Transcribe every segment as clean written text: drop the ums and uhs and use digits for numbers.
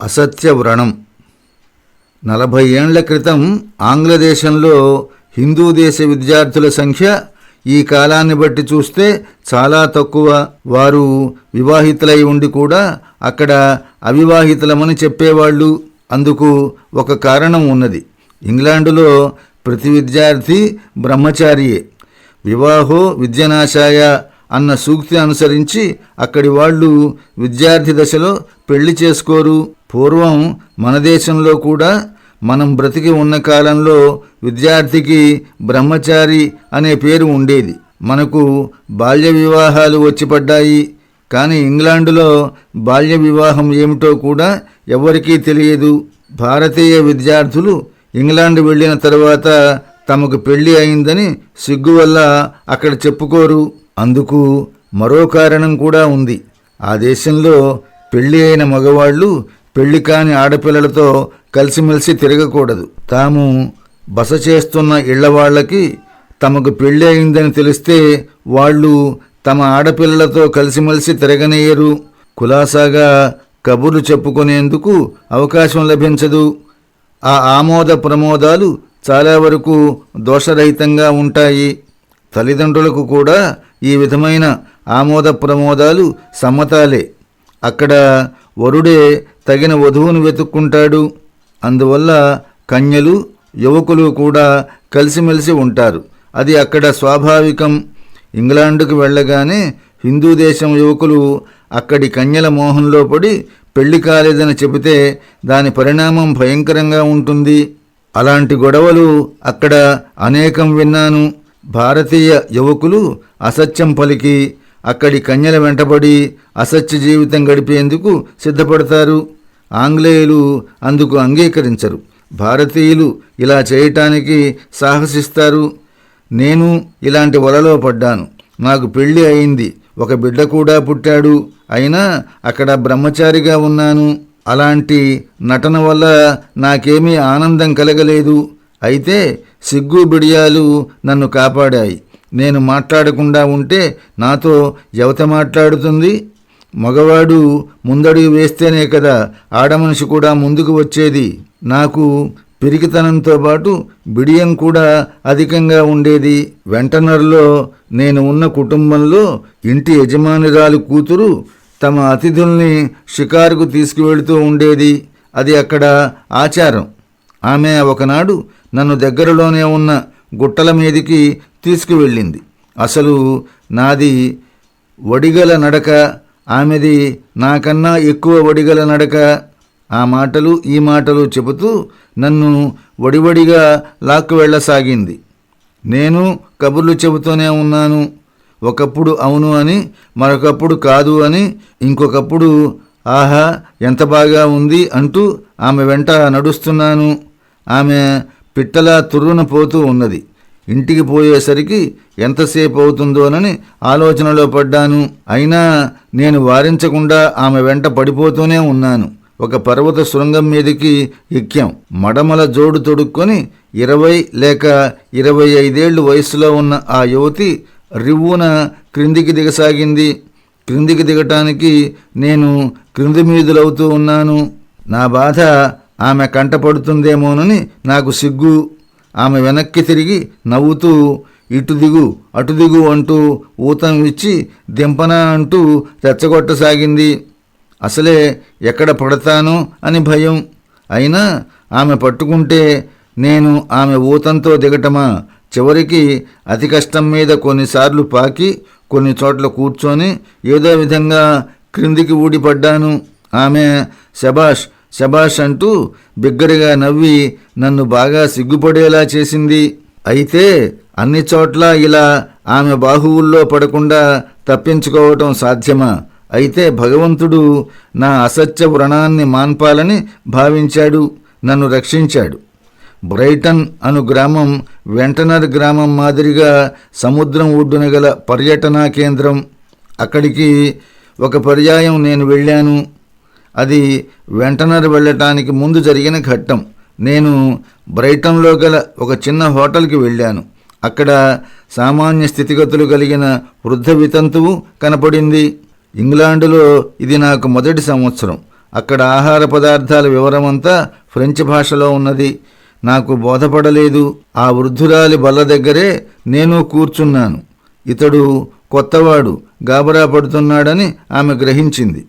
అసత్య వ్రణం. 40 ఏండ్ల క్రితం ఆంగ్లదేశంలో హిందూ దేశ విద్యార్థుల సంఖ్య ఈ కాలాన్ని బట్టి చూస్తే చాలా తక్కువ. వారు వివాహితులై ఉండి కూడా అక్కడ అవివాహితులమని చెప్పేవాళ్ళు. అందుకు ఒక కారణం ఉన్నది. ఇంగ్లాండులో ప్రతి విద్యార్థి బ్రహ్మచారియే. వివాహో విద్యనాశాయ అన్న సూక్తి అనుసరించి అక్కడి వాళ్ళు విద్యార్థి దశలో పెళ్లి చేసుకోరు. పూర్వం మన దేశంలో కూడా మనం బ్రతికి ఉన్న కాలంలో విద్యార్థికి బ్రహ్మచారి అనే పేరు ఉండేది. మనకు బాల్య వివాహాలు వచ్చి పడ్డాయి. కానీ ఇంగ్లాండులో బాల్య వివాహం ఏమిటో కూడా ఎవరికీ తెలియదు. భారతీయ విద్యార్థులు ఇంగ్లాండ్ వెళ్ళిన తర్వాత తమకు పెళ్లి అయిందని సిగ్గు వల్ల అక్కడ చెప్పుకోరు. అందుకు మరో కారణం కూడా ఉంది. ఆ దేశంలో పెళ్లి అయిన మగవాళ్ళు పెళ్లి కాని ఆడపిల్లలతో కలిసిమెలిసి తిరగకూడదు. తాము బస చేస్తున్న ఇళ్లవాళ్లకి తమకు పెళ్లి అయిందని తెలిస్తే వాళ్ళు తమ ఆడపిల్లలతో కలిసిమెలిసి తిరగనేయరు. కులాసాగా కబుర్లు చెప్పుకునేందుకు అవకాశం లభించదు. ఆ ఆమోద ప్రమోదాలు చాలా వరకు దోషరహితంగా ఉంటాయి. తల్లిదండ్రులకు కూడా ఈ విధమైన ఆమోద ప్రమోదాలు సమ్మతాలే. అక్కడ వరుడే తగిన వధువును వెతుక్కుంటాడు. అందువల్ల కన్యలు యువకులు కూడా కలిసిమెలిసి ఉంటారు. అది అక్కడ స్వాభావికం. ఇంగ్లాండుకు వెళ్ళగానే హిందూ దేశం యువకులు అక్కడి కన్యల మోహంలో పడి పెళ్లి కాలేదని చెబితే దాని పరిణామం భయంకరంగా ఉంటుంది. అలాంటి గొడవలు అక్కడ అనేకం విన్నాను. భారతీయ యువకులు అసత్యం పలికి అక్కడి కన్యల వెంటబడి అసత్య జీవితం గడిపేందుకు సిద్ధపడతారు. ఆంగ్లేయులు అందుకు అంగీకరించరు. భారతీయులు ఇలా చేయటానికి సాహసిస్తారు. నేను ఇలాంటి వలలో పడ్డాను. నాకు పెళ్లి అయింది, ఒక బిడ్డ కూడా పుట్టాడు. అయినా అక్కడ బ్రహ్మచారిగా ఉన్నాను. అలాంటి నటన వల్ల నాకేమీ ఆనందం కలగలేదు. అయితే సిగ్గు బిడియాలు నన్ను కాపాడాయి. నేను మాట్లాడకుండా ఉంటే నాతో యువత మాట్లాడుతుంది. మగవాడు ముందడుగు వేస్తేనే కదా ఆడమనిషి కూడా ముందుకు వచ్చేది. నాకు పిరికితనంతో పాటు బిడియం కూడా అధికంగా ఉండేది. వెంటనర్లో నేను ఉన్న కుటుంబంలో ఇంటి యజమానురాలు కూతురు తమ అతిథుల్ని షికారుకు తీసుకువెళుతూ ఉండేది. అది అక్కడ ఆచారం. ఆమె ఒకనాడు నన్ను దగ్గరలోనే ఉన్న గుట్టల మీదికి తీసుకువెళ్ళింది. అసలు నాది వడిగల నడక, ఆమెది నాకన్నా ఎక్కువ వడిగల నడక. ఆ మాటలు ఈ మాటలు చెబుతూ నన్ను వడివడిగా లాక్కు వెళ్ళసాగింది. నేను కబుర్లు చెబుతూనే ఉన్నాను. ఒకప్పుడు అవును అని, మరొకప్పుడు కాదు అని, ఇంకొకప్పుడు ఆహా ఎంత బాగా ఉంది అంటూ ఆమె వెంట నడుస్తున్నాను. ఆమె పిట్టలా తుర్రున పోతూ ఉన్నది. ఇంటికి పోయేసరికి ఎంతసేపు అవుతుందోనని ఆలోచనలో పడ్డాను. అయినా నేను వారించకుండా ఆమె వెంట పడిపోతూనే ఉన్నాను. ఒక పర్వత శృంగం మీదకి ఎక్కాం. మడమల జోడు తొడుక్కొని 20 లేక 25 వయసులో ఉన్న ఆ యువతి రివ్వున క్రిందికి దిగసాగింది. క్రిందికి దిగటానికి నేను క్రింది మీదులవుతూ ఉన్నాను. నా బాధ ఆమె కంటపడుతుందేమోనని నాకు సిగ్గు. ఆమె వెనక్కి తిరిగి నవ్వుతూ ఇటు దిగు అటు దిగు అంటూ ఊతం ఇచ్చి దింపనా అంటూ రెచ్చగొట్టసాగింది. అసలే ఎక్కడ పడతానో అని భయం. అయినా ఆమె పట్టుకుంటే నేను ఆమె ఊతంతో దిగటమా? చివరికి అతి కష్టం మీద కొన్నిసార్లు పాకి కొన్ని చోట్ల కూర్చొని ఏదో విధంగా క్రిందికి ఊడిపడ్డాను. ఆమె శబాష్ శబాష్ అంటూ బిగ్గరగా నవ్వి నన్ను బాగా సిగ్గుపడేలా చేసింది. అయితే అన్ని చోట్ల ఇలా ఆమె బాహువుల్లో పడకుండా తప్పించుకోవటం సాధ్యమా? అయితే భగవంతుడు నా అసత్య వ్రణాన్ని మాన్పాలని భావించాడు. నన్ను రక్షించాడు. బ్రైటన్ అను గ్రామం వెంటనర్ గ్రామం మాదిరిగా సముద్రం ఒడ్డున గల పర్యటనా కేంద్రం. అక్కడికి ఒక పర్యాయం నేను వెళ్ళాను. అది వెంటనర్ వెళ్ళటానికి ముందు జరిగిన ఘట్టం. నేను బ్రైటన్లో గల ఒక చిన్న హోటల్కి వెళ్ళాను. అక్కడ సామాన్య స్థితిగతులు కలిగిన వృద్ధ వితంతువు కనపడింది. ఇంగ్లాండులో ఇది నాకు మొదటి సంవత్సరం. అక్కడ ఆహార పదార్థాల వివరమంతా ఫ్రెంచ్ భాషలో ఉన్నది. నాకు బోధపడలేదు. ఆ వృద్ధురాలి బల్ల దగ్గరే నేను కూర్చున్నాను. ఇతడు కొత్తవాడు, గాబరా పడుతున్నాడని ఆమె గ్రహించింది.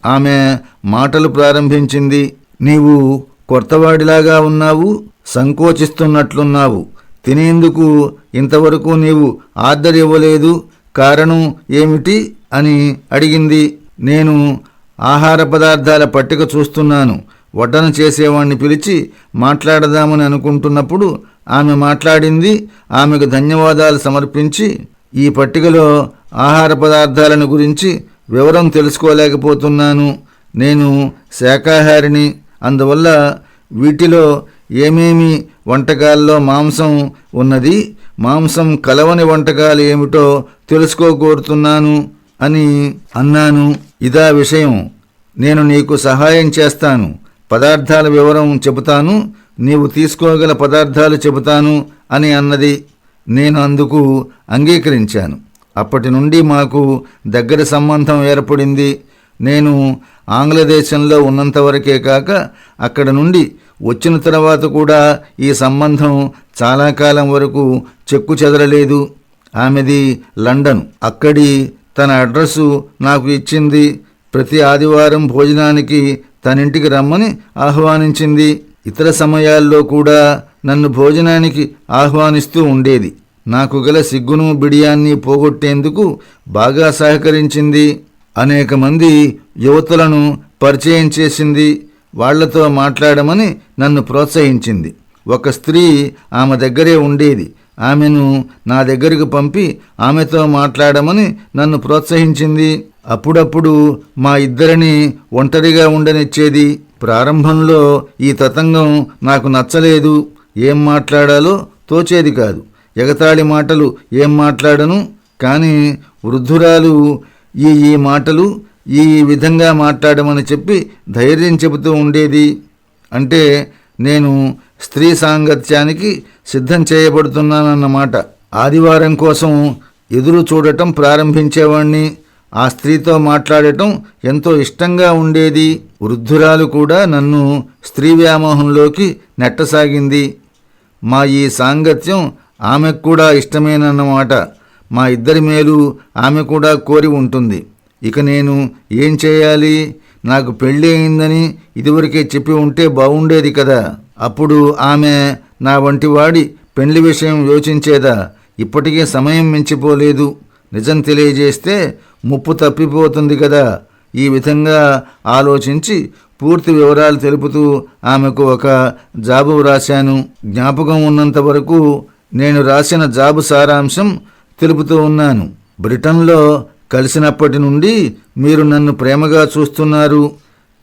ఆమె మాటలు ప్రారంభించింది. నీవు కొత్తవాడిలాగా ఉన్నావు, సంకోచిస్తున్నట్లున్నావు. తినేందుకు ఇంతవరకు నీవు ఆర్డర్ ఇవ్వలేదు, కారణం ఏమిటి అని అడిగింది. నేను ఆహార పదార్థాల పట్టిక చూస్తున్నాను. వడ్డన చేసేవాణ్ణి పిలిచి మాట్లాడదామని అనుకుంటున్నప్పుడు ఆమె మాట్లాడింది. ఆమెకు ధన్యవాదాలు సమర్పించి, ఈ పట్టికలో ఆహార పదార్థాలను గురించి వివరం తెలుసుకోలేకపోతున్నాను. నేను శాకాహారిని, అందువల్ల వీటిలో ఏమేమి వంటకాల్లో మాంసం ఉన్నది, మాంసం కలవని వంటకాలు ఏమిటో తెలుసుకోగోరుతున్నాను అని అన్నాను. ఇదా విషయం, నేను నీకు సహాయం చేస్తాను. పదార్థాల వివరం చెబుతాను, నీవు తీసుకోగల పదార్థాలు చెబుతాను అని అన్నది. నేను అందుకు అంగీకరించాను. అప్పటి నుండి మాకు దగ్గర సంబంధం ఏర్పడింది. నేను ఆంగ్లదేశంలో ఉన్నంతవరకే కాక అక్కడ నుండి వచ్చిన తర్వాత కూడా ఈ సంబంధం చాలా కాలం వరకు చెక్కు చెదరలేదు. ఆమెది లండన్. అక్కడి తన అడ్రస్సు నాకు ఇచ్చింది. ప్రతి ఆదివారం భోజనానికి తనింటికి రమ్మని ఆహ్వానించింది. ఇతర సమయాల్లో కూడా నన్ను భోజనానికి ఆహ్వానిస్తూ ఉండేది. నాకు గల సిగ్గును బిడియాన్ని పోగొట్టేందుకు బాగా సహకరించింది. అనేక మంది యువతులను పరిచయం చేసింది. వాళ్లతో మాట్లాడమని నన్ను ప్రోత్సహించింది. ఒక స్త్రీ ఆమె దగ్గరే ఉండేది. ఆమెను నా దగ్గరకు పంపి ఆమెతో మాట్లాడమని నన్ను ప్రోత్సహించింది. అప్పుడప్పుడు మా ఇద్దరిని ఒంటరిగా ఉండనిచ్చేది. ప్రారంభంలో ఈ తతంగం నాకు నచ్చలేదు. ఏం మాట్లాడాలో తోచేది కాదు. ఎగతాళి మాటలు ఏం మాట్లాడను. కానీ వృద్ధురాలు ఈ మాటలు ఈ విధంగా మాట్లాడమని చెప్పి ధైర్యం చెబుతూ ఉండేది. అంటే నేను స్త్రీ సాంగత్యానికి సిద్ధం చేయబడుతున్నానన్నమాట. ఆదివారం కోసం ఎదురు చూడటం ప్రారంభించేవాణ్ణి. ఆ స్త్రీతో మాట్లాడటం ఎంతో ఇష్టంగా ఉండేది. వృద్ధురాలు కూడా నన్ను స్త్రీ వ్యామోహంలోకి నెట్టసాగింది. మా ఈ సాంగత్యం ఆమెకు కూడా ఇష్టమేనన్నమాట. మా ఇద్దరి మేలు ఆమె కూడా కోరి ఉంటుంది. ఇక నేను ఏం చేయాలి? నాకు పెళ్ళి అయిందని ఇదివరకే చెప్పి ఉంటే బాగుండేది కదా. అప్పుడు ఆమె నా వంటివాడి పెళ్లి విషయం యోచించేదా? ఇప్పటికే సమయం మించిపోలేదు. నిజం తెలియజేస్తే ముప్పు తప్పిపోతుంది కదా. ఈ విధంగా ఆలోచించి పూర్తి వివరాలు తెలుపుతూ ఆమెకు ఒక జాబు రాశాను. జ్ఞాపకం ఉన్నంత వరకు నేను రాసిన జాబు సారాంశం తెలుపుతూ ఉన్నాను. బ్రిటన్లో కలిసినప్పటి నుండి మీరు నన్ను ప్రేమగా చూస్తున్నారు.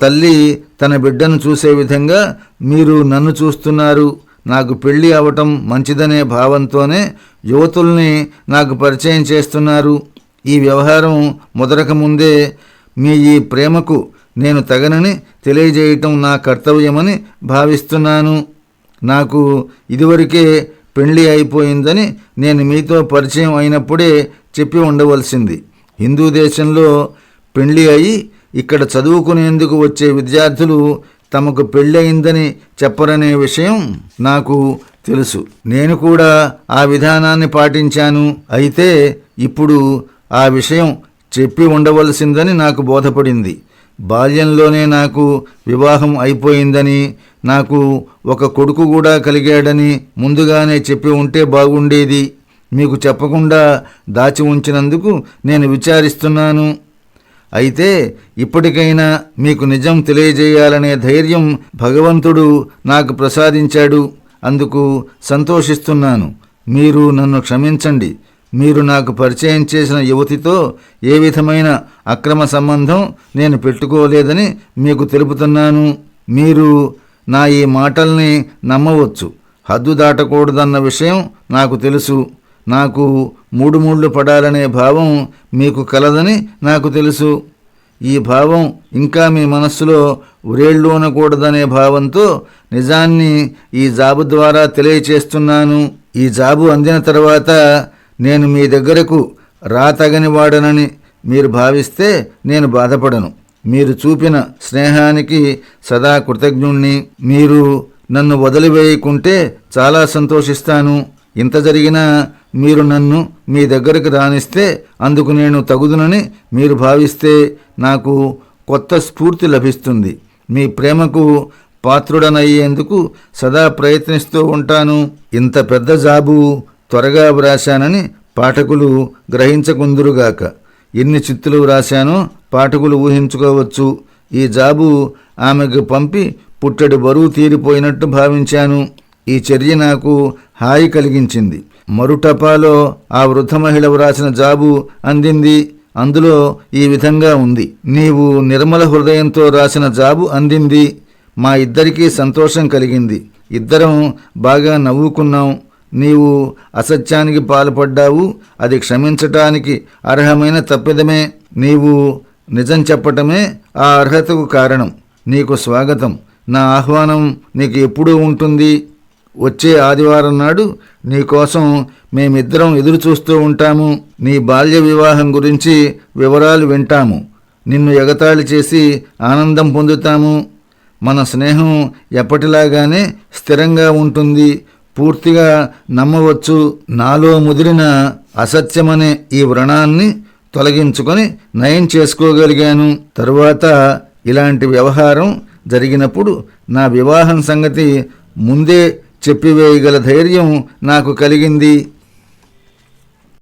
తల్లి తన బిడ్డను చూసే విధంగా మీరు నన్ను చూస్తున్నారు. నాకు పెళ్లి అవటం మంచిదనే భావంతోనే యువతుల్ని నాకు పరిచయం చేస్తున్నారు. ఈ వ్యవహారం మొదలక ముందే మీ ఈ ప్రేమకు నేను తగనని తెలియజేయటం నా కర్తవ్యమని భావిస్తున్నాను. నాకు ఇదివరకే పెళ్లి అయిపోయిందని నేను మీతో పరిచయం అయినప్పుడే చెప్పి ఉండవలసింది. హిందూ దేశంలో పెళ్లి అయి ఇక్కడ చదువుకునేందుకు వచ్చే విద్యార్థులు తమకు పెళ్ళయిందని చెప్పరనే విషయం నాకు తెలుసు. నేను కూడా ఆ విధానాన్ని పాటించాను. అయితే ఇప్పుడు ఆ విషయం చెప్పి ఉండవలసిందని నాకు బోధపడింది. బాల్యంలోనే నాకు వివాహం అయిపోయిందని, నాకు ఒక కొడుకు కూడా కలిగాడని ముందుగానే చెప్పి ఉంటే బాగుండేది. మీకు చెప్పకుండా దాచి ఉంచినందుకు నేను విచారిస్తున్నాను. అయితే ఇప్పటికైనా మీకు నిజం తెలియజేయాలనే ధైర్యం భగవంతుడు నాకు ప్రసాదించాడు. అందుకు సంతోషిస్తున్నాను. మీరు నన్ను క్షమించండి. మీరు నాకు పరిచయం చేసిన యువతితో ఏ విధమైన అక్రమ సంబంధం నేను పెట్టుకోలేదని మీకు తెలుపుతున్నాను. మీరు నా ఈ మాటల్ని నమ్మవచ్చు. హద్దు దాటకూడదన్న విషయం నాకు తెలుసు. నాకు మూడు ముళ్ళు పడాలనే భావం మీకు కలదని నాకు తెలుసు. ఈ భావం ఇంకా మీ మనస్సులో ఉరేళ్ళూనకూడదనే భావంతో నిజాన్ని ఈ జాబు ద్వారా తెలియచేస్తున్నాను. ఈ జాబు అందిన తర్వాత నేను మీ దగ్గరకు రాతగని వాడనని మీరు భావిస్తే నేను బాధపడను. మీరు చూపిన స్నేహానికి సదా కృతజ్ఞుణ్ణి. మీరు నన్ను వదిలివేయకుంటే చాలా సంతోషిస్తాను. ఇంత జరిగినా మీరు నన్ను మీ దగ్గరకు రానిస్తే అందుకు నేను తగుదునని మీరు భావిస్తే నాకు కొత్త స్ఫూర్తి లభిస్తుంది. మీ ప్రేమకు పాత్రుడనయ్యేందుకు సదా ప్రయత్నిస్తూ ఉంటాను. ఇంత పెద్ద జాబు త్వరగా వ్రాశానని పాఠకులు గ్రహించకుందురుగాక. ఎన్ని చిత్తులు వ్రాశానో పాఠకులు ఊహించుకోవచ్చు. ఈ జాబు ఆమెకు పంపి పుట్టెడు బరువు తీరిపోయినట్టు భావించాను. ఈ చర్య నాకు హాయి కలిగించింది. మరుటపాలో ఆ వృద్ధ మహిళ వ్రాసిన జాబు అందింది. అందులో ఈ విధంగా ఉంది: నీవు నిర్మల హృదయంతో రాసిన జాబు అందింది. మా ఇద్దరికీ సంతోషం కలిగింది. ఇద్దరం బాగా నవ్వుకున్నాం. నీవు అసత్యానికి పాల్పడ్డావు. అది క్షమించటానికి అర్హమైన తప్పిదమే. నీవు నిజం చెప్పటమే ఆ అర్హతకు కారణం. నీకు స్వాగతం. నా ఆహ్వానం నీకు ఎప్పుడూ ఉంటుంది. వచ్చే ఆదివారం నాడు నీకోసం మేమిద్దరం ఎదురుచూస్తూ ఉంటాము. నీ బాల్య వివాహం గురించి వివరాలు వింటాము. నిన్ను ఎగతాళి చేసి ఆనందం పొందుతాము. మన స్నేహం ఎప్పటిలాగానే స్థిరంగా ఉంటుంది. పూర్తిగా నమ్మవచ్చు. నాలో ముదిరిన అసత్యమనే ఈ వ్రణాన్ని తొలగించుకొని నయం చేసుకోగలిగాను. తరువాత ఇలాంటి వ్యవహారం జరిగినప్పుడు నా వివాహం సంగతి ముందే చెప్పివేయగల ధైర్యం నాకు కలిగింది.